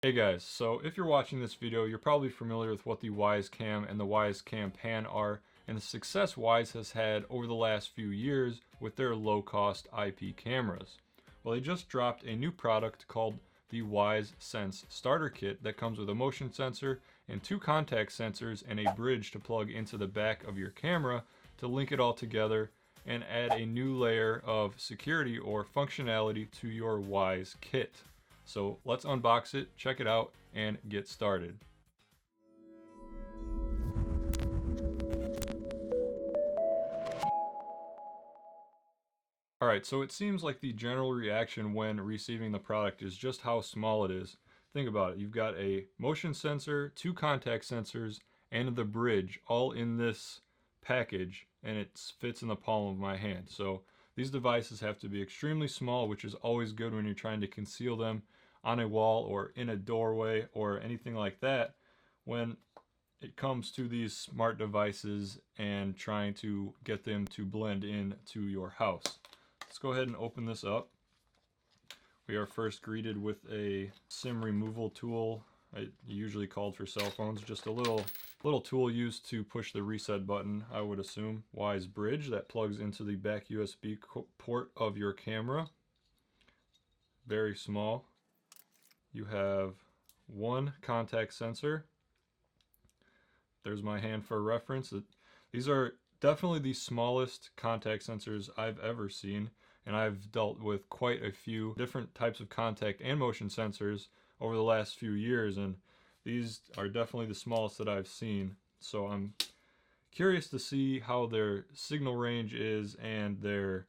Hey guys, so if you're watching this video, you're probably familiar with what the Wyze Cam and the Wyze Cam Pan are and the success Wyze has had over the last few years with their low-cost IP cameras. Well, they just dropped a new product called the Wyze Sense Starter Kit that comes with a motion sensor and two contact sensors and a bridge to plug into the back of your camera to link it all together and add a new layer of security or functionality to your Wyze kit. So let's unbox it, check it out, and get started. Alright, so it seems like the general reaction when receiving the product is just how small it is. Think about it, you've got a motion sensor, two contact sensors, and the bridge all in this package, and it fits in the palm of my hand. So these devices have to be extremely small, which is always good when you're trying to conceal them on a wall or in a doorway or anything like that when it comes to these smart devices and trying to get them to blend in to your house. Let's go ahead and open this up. We are first greeted with a SIM removal tool. Usually called for cell phones, just a little tool used to push the reset button, I would assume. Wyze bridge that plugs into the back USB port of your camera. Very small. You have one contact sensor. There's my hand for reference. These are definitely the smallest contact sensors I've ever seen, and I've dealt with quite a few different types of contact and motion sensors over the last few years, and these are definitely the smallest that I've seen. So I'm curious to see how their signal range is and their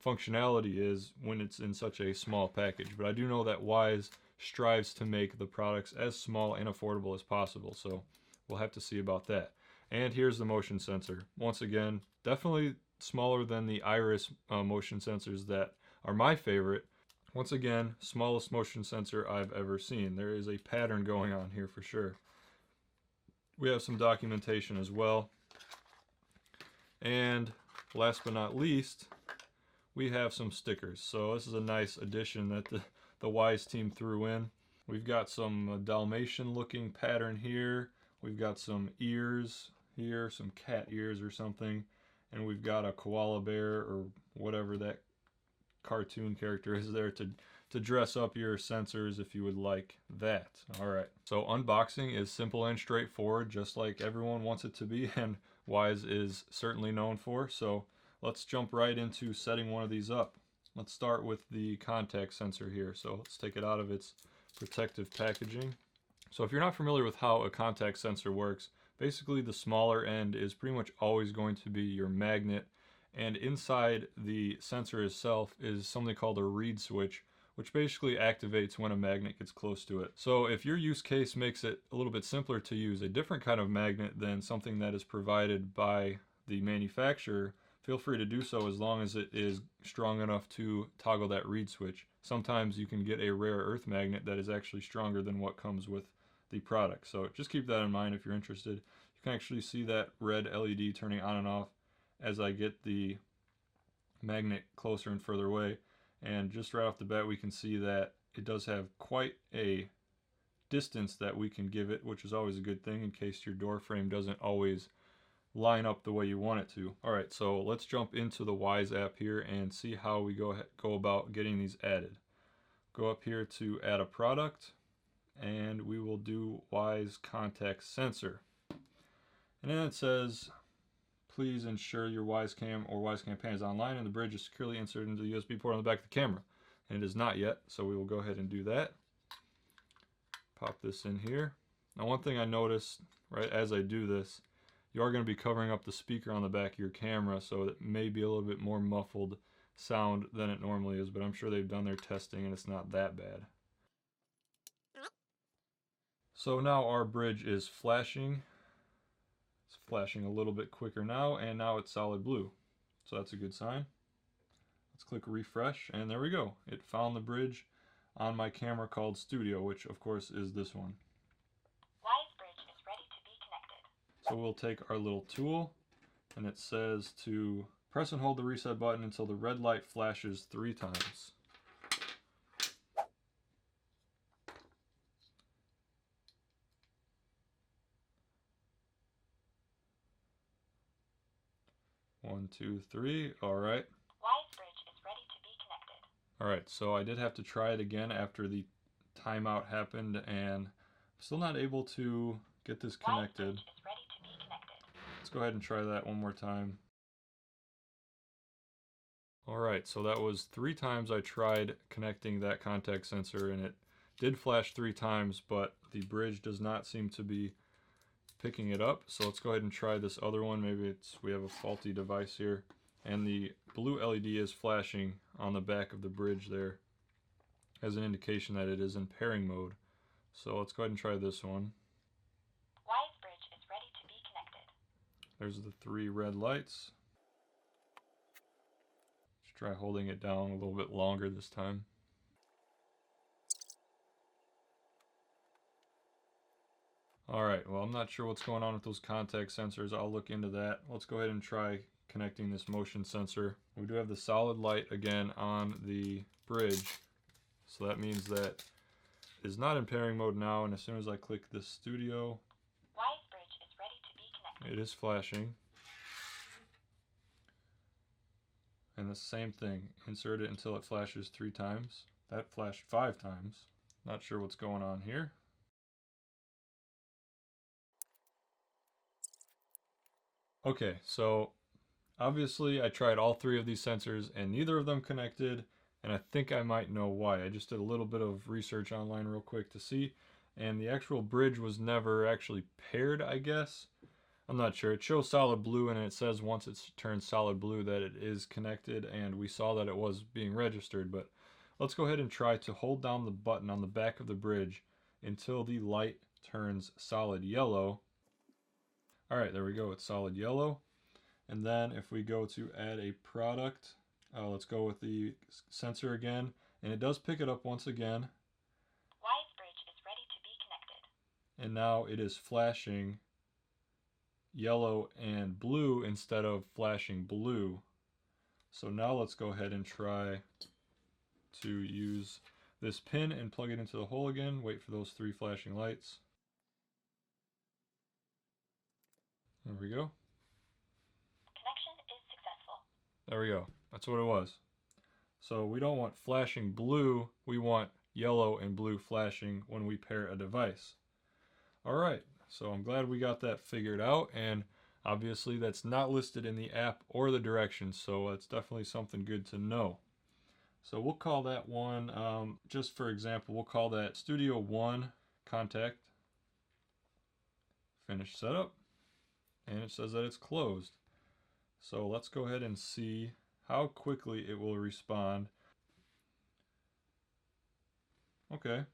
functionality is when it's in such a small package. But I do know that Wyze strives to make the products as small and affordable as possible, so we'll have to see about that. And here's the motion sensor. Once again, definitely smaller than the Iris motion sensors that are my favorite. Once again, smallest motion sensor I've ever seen. There is a pattern going on here for sure. We have some documentation as well. And last but not least, we have some stickers. So this is a nice addition that the Wyze team threw in. We've got some Dalmatian looking pattern here. We've got some ears here, some cat ears or something. And we've got a koala bear or whatever that cartoon character is there to dress up your sensors if you would like that. Alright, so unboxing is simple and straightforward, just like everyone wants it to be and Wyze is certainly known for. So let's jump right into setting one of these up. Let's start with the contact sensor here. So let's take it out of its protective packaging. So if you're not familiar with how a contact sensor works, basically the smaller end is pretty much always going to be your magnet, and inside the sensor itself is something called a reed switch, which basically activates when a magnet gets close to it. So if your use case makes it a little bit simpler to use a different kind of magnet than something that is provided by the manufacturer, feel free to do so as long as it is strong enough to toggle that reed switch. Sometimes you can get a rare earth magnet that is actually stronger than what comes with the product. So just keep that in mind if you're interested. You can actually see that red LED turning on and off as I get the magnet closer and further away. And just right off the bat we can see that it does have quite a distance that we can give it, which is always a good thing in case your door frame doesn't always line up the way you want it to. Alright, so let's jump into the Wyze app here and see how we go about getting these added. Go up here to add a product and we will do Wyze contact sensor. And then it says, please ensure your Wyze Cam or Wyze Cam Pan is online and the bridge is securely inserted into the USB port on the back of the camera. And it is not yet, so we will go ahead and do that. Pop this in here. Now one thing I noticed right as I do this, you are going to be covering up the speaker on the back of your camera, so it may be a little bit more muffled sound than it normally is, but I'm sure they've done their testing and it's not that bad. So now our bridge is flashing. It's flashing a little bit quicker now, and now it's solid blue. So that's a good sign. Let's click refresh, and there we go. It found the bridge on my camera called Studio, which of course is this one. Wyze bridge is ready to be connected. So we'll take our little tool, and it says to press and hold the reset button until the red light flashes 3 times. 1, 2, 3. All right. Wyze bridge is ready to be connected. All right, so I did have to try it again after the timeout happened, and I'm still not able to get this connected. Wyze bridge is ready to be connected. Let's go ahead and try that one more time. All right, so that was 3 times I tried connecting that contact sensor, and it did flash 3 times, but the bridge does not seem to be picking it up. So let's go ahead and try this other one. Maybe we have a faulty device here, and the blue LED is flashing on the back of the bridge there as an indication that it is in pairing mode. So let's go ahead and try this one. Wyze bridge is ready to be connected. There's the 3 red lights. Let's try holding it down a little bit longer this time. Alright, well, I'm not sure what's going on with those contact sensors. I'll look into that. Let's go ahead and try connecting this motion sensor. We do have the solid light again on the bridge, so that means that it is not in pairing mode now, and as soon as I click the studio, Wyze bridge is ready to be connected. it is flashing. And the same thing, insert it until it flashes 3 times. That flashed 5 times. Not sure what's going on here. Okay, so obviously I tried all 3 of these sensors and neither of them connected, and I think I might know why. I just did a little bit of research online real quick to see, and the actual bridge was never actually paired, I guess. I'm not sure. It shows solid blue, and it says once it's turned solid blue that it is connected, and we saw that it was being registered, but let's go ahead and try to hold down the button on the back of the bridge until the light turns solid yellow. Alright, there we go, it's solid yellow. And then if we go to add a product, let's go with the sensor again, and it does pick it up once again. Wyze bridge is ready to be connected. And now it is flashing yellow and blue instead of flashing blue. So now let's go ahead and try to use this pin and plug it into the hole again. Wait for those 3 flashing lights. There we go. Connection is successful. There we go. That's what it was. So we don't want flashing blue, we want yellow and blue flashing when we pair a device. Alright, so I'm glad we got that figured out, and obviously that's not listed in the app or the directions, so that's definitely something good to know. So we'll call that one, just for example, we'll call that Studio 1 contact. Finish setup. And it says that it's closed. So let's go ahead and see how quickly it will respond. Okay.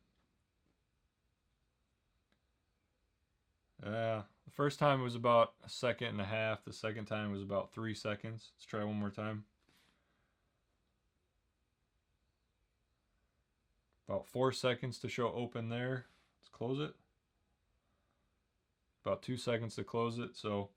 The first time it was about 1.5 seconds. The second time was about 3 seconds. Let's try one more time. About 4 seconds to show open there. Let's close it. About 2 seconds to close it. So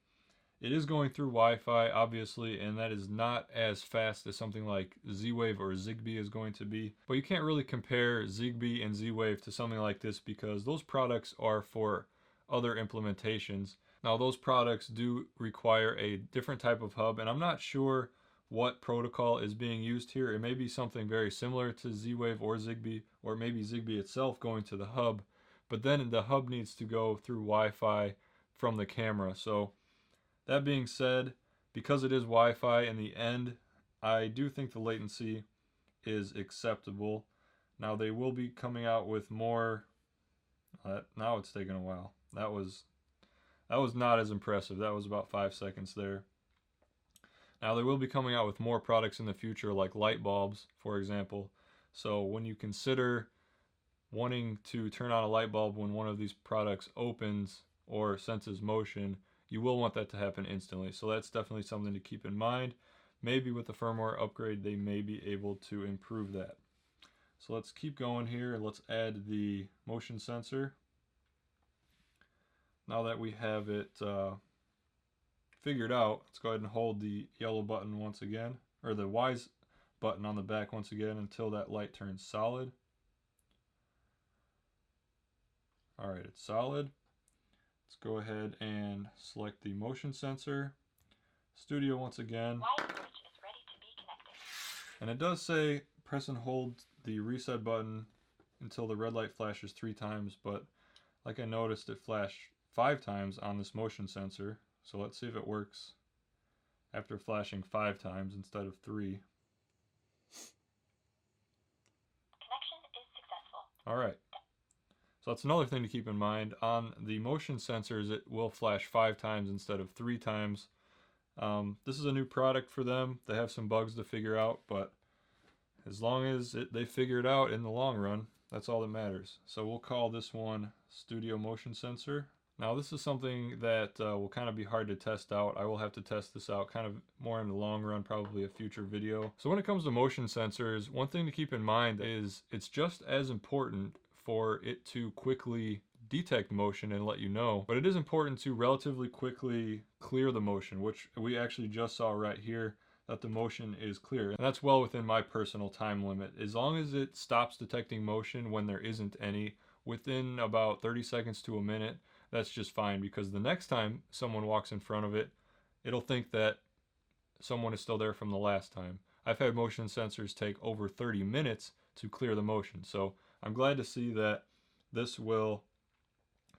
it is going through Wi-Fi, obviously, and that is not as fast as something like Z-Wave or Zigbee is going to be. But you can't really compare Zigbee and Z-Wave to something like this because those products are for other implementations. Now, those products do require a different type of hub, and I'm not sure what protocol is being used here. It may be something very similar to Z-Wave or Zigbee, or maybe Zigbee itself going to the hub, but then the hub needs to go through Wi-Fi from the camera. So that being said, because it is Wi-Fi in the end, I do think the latency is acceptable. Now they will be coming out with more. Now it's taking a while. That was not as impressive. That was about 5 seconds there. Now they will be coming out with more products in the future, like light bulbs, for example. So when you consider wanting to turn on a light bulb when one of these products opens or senses motion, you will want that to happen instantly. So that's definitely something to keep in mind. Maybe with the firmware upgrade, they may be able to improve that. So let's keep going here and let's add the motion sensor. Now that we have it figured out, let's go ahead and hold the yellow button once again, or the Wyze button on the back once again until that light turns solid. Alright, it's solid. Let's go ahead and select the motion sensor, Studio once again. Wyze bridge is ready to be connected. And it does say press and hold the reset button until the red light flashes 3 times, but like I noticed, it flashed 5 times on this motion sensor. So let's see if it works after flashing 5 times instead of 3. Connection is successful. Alright. So that's another thing to keep in mind. On the motion sensors, it will flash 5 times instead of 3 times. This is a new product for them. They have some bugs to figure out, but as long as they figure it out in the long run, that's all that matters. So we'll call this one Studio Motion Sensor. Now this is something that will kind of be hard to test out. I will have to test this out kind of more in the long run, probably a future video. So when it comes to motion sensors, one thing to keep in mind is it's just as important for it to quickly detect motion and let you know, but it is important to relatively quickly clear the motion, which we actually just saw right here that the motion is clear. And that's well within my personal time limit. As long as it stops detecting motion when there isn't any, within about 30 seconds to a minute, that's just fine, because the next time someone walks in front of it, it'll think that someone is still there from the last time. I've had motion sensors take over 30 minutes to clear the motion, so I'm glad to see that this will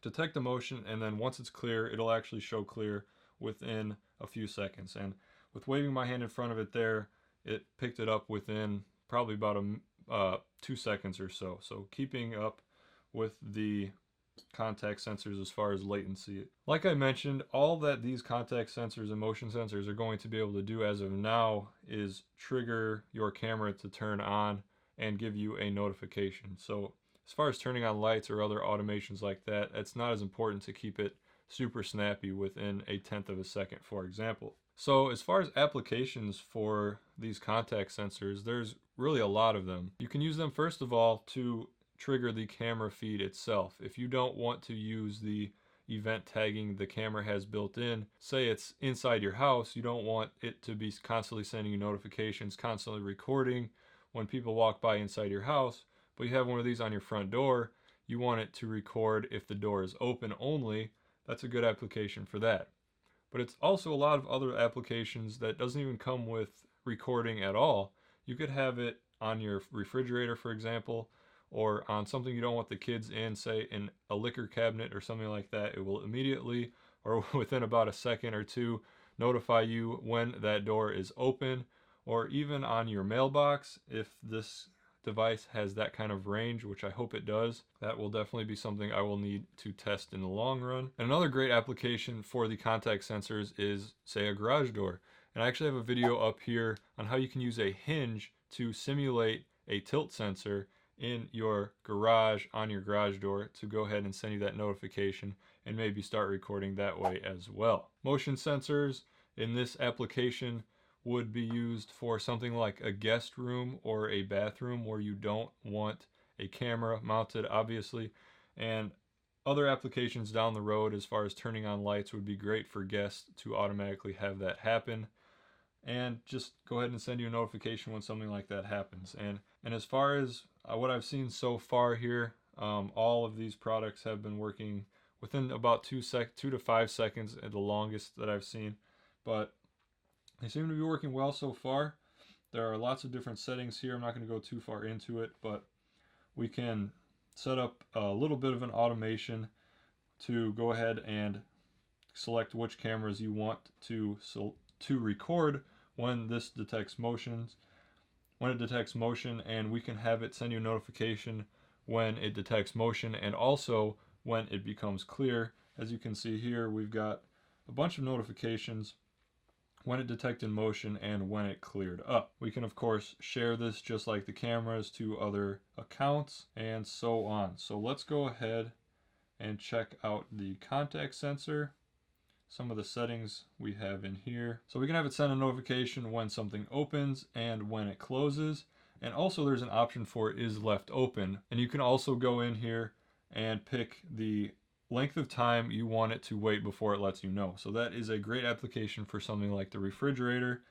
detect the motion, and then once it's clear, it'll actually show clear within a few seconds. And with waving my hand in front of it there, it picked it up within probably about 2 seconds or so. So keeping up with the contact sensors as far as latency. Like I mentioned, all that these contact sensors and motion sensors are going to be able to do as of now is trigger your camera to turn on and give you a notification. So as far as turning on lights or other automations like that, it's not as important to keep it super snappy within a 1/10 of a second, for example. So as far as applications for these contact sensors, there's really a lot of them. You can use them first of all to trigger the camera feed itself. If you don't want to use the event tagging the camera has built in, say it's inside your house, you don't want it to be constantly sending you notifications, constantly recording when people walk by inside your house, but you have one of these on your front door, you want it to record if the door is open only. That's a good application for that. But it's also a lot of other applications that doesn't even come with recording at all. You could have it on your refrigerator, for example, or on something you don't want the kids in, say in a liquor cabinet or something like that. It will immediately, or within about a second or two, notify you when that door is open. Or even on your mailbox, if this device has that kind of range, which I hope it does, that will definitely be something I will need to test in the long run. And another great application for the contact sensors is, say, a garage door. And I actually have a video up here on how you can use a hinge to simulate a tilt sensor in your garage, on your garage door, to go ahead and send you that notification and maybe start recording that way as well. Motion sensors in this application would be used for something like a guest room or a bathroom where you don't want a camera mounted, obviously. And other applications down the road as far as turning on lights would be great for guests to automatically have that happen, and just go ahead and send you a notification when something like that happens. And as far as what I've seen so far here, all of these products have been working within about 2 to 5 seconds at the longest that I've seen, but they seem to be working well so far. There are lots of different settings here. I'm not going to go too far into it, but we can set up a little bit of an automation to go ahead and select which cameras you want to record when this detects motions. When it detects motion, and we can have it send you a notification when it detects motion and also when it becomes clear. As you can see here, we've got a bunch of notifications when it detected motion and when it cleared up. We can of course share this just like the cameras to other accounts and so on. So let's go ahead and check out the contact sensor. Some of the settings we have in here. So we can have it send a notification when something opens and when it closes. And also there's an option for is left open. And you can also go in here and pick the length of time you want it to wait before it lets you know. So that is a great application for something like the refrigerator.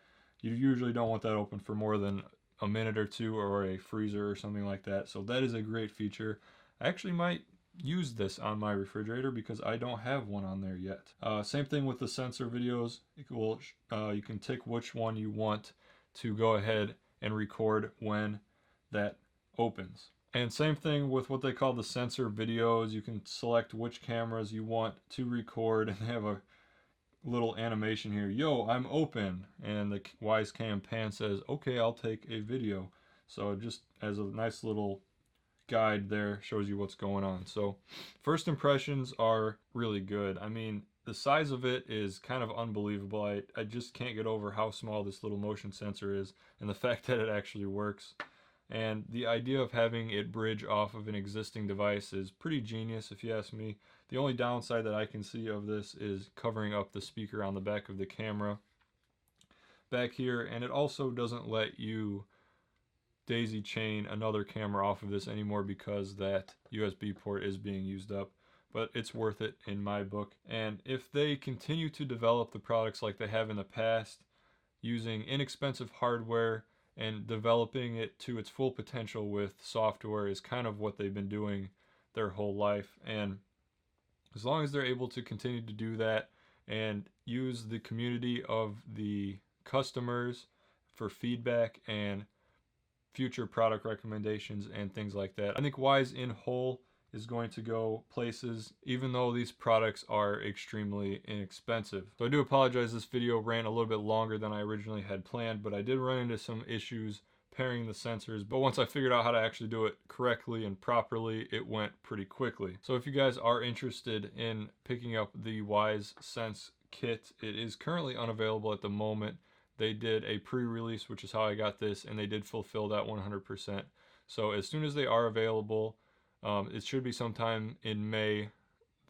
You usually don't want that open for more than a minute or two, or a freezer or something like that. So that is a great feature. I actually might use this on my refrigerator because I don't have one on there yet. Same thing with the sensor videos. You can tick which one you want to go ahead and record when that opens. And same thing with what they call the sensor videos. You can select which cameras you want to record, and they have a little animation here. Yo, I'm open, and the Wyze Cam pan says, okay, I'll take a video. So just as a nice little guide there, shows you what's going on. So first impressions are really good. I mean, the size of it is kind of unbelievable. I just can't get over how small this little motion sensor is, and the fact that it actually works. And the idea of having it bridge off of an existing device is pretty genius if you ask me. The only downside that I can see of this is covering up the speaker on the back of the camera back here, and it also doesn't let you daisy chain another camera off of this anymore because that USB port is being used up. But it's worth it in my book. And if they continue to develop the products like they have in the past, using inexpensive hardware and developing it to its full potential with software, is kind of what they've been doing their whole life. And as long as they're able to continue to do that and use the community of the customers for feedback and future product recommendations and things like that, I think Wyze in whole is going to go places, even though these products are extremely inexpensive. So I do apologize, this video ran a little bit longer than I originally had planned, but I did run into some issues pairing the sensors. But once I figured out how to actually do it correctly and properly, it went pretty quickly. So if you guys are interested in picking up the Wyze Sense kit, it is currently unavailable at the moment. They did a pre-release, which is how I got this, and they did fulfill that 100%. So as soon as they are available, it should be sometime in May,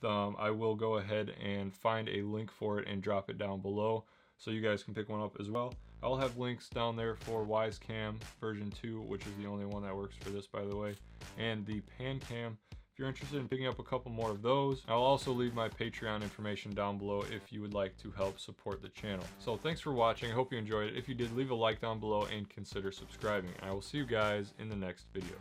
I will go ahead and find a link for it and drop it down below so you guys can pick one up as well. I'll have links down there for Wyze Cam version 2, which is the only one that works for this, by the way, and the Pan Cam. If you're interested in picking up a couple more of those, I'll also leave my Patreon information down below if you would like to help support the channel. So thanks for watching. I hope you enjoyed it. If you did, leave a like down below and consider subscribing. I will see you guys in the next video.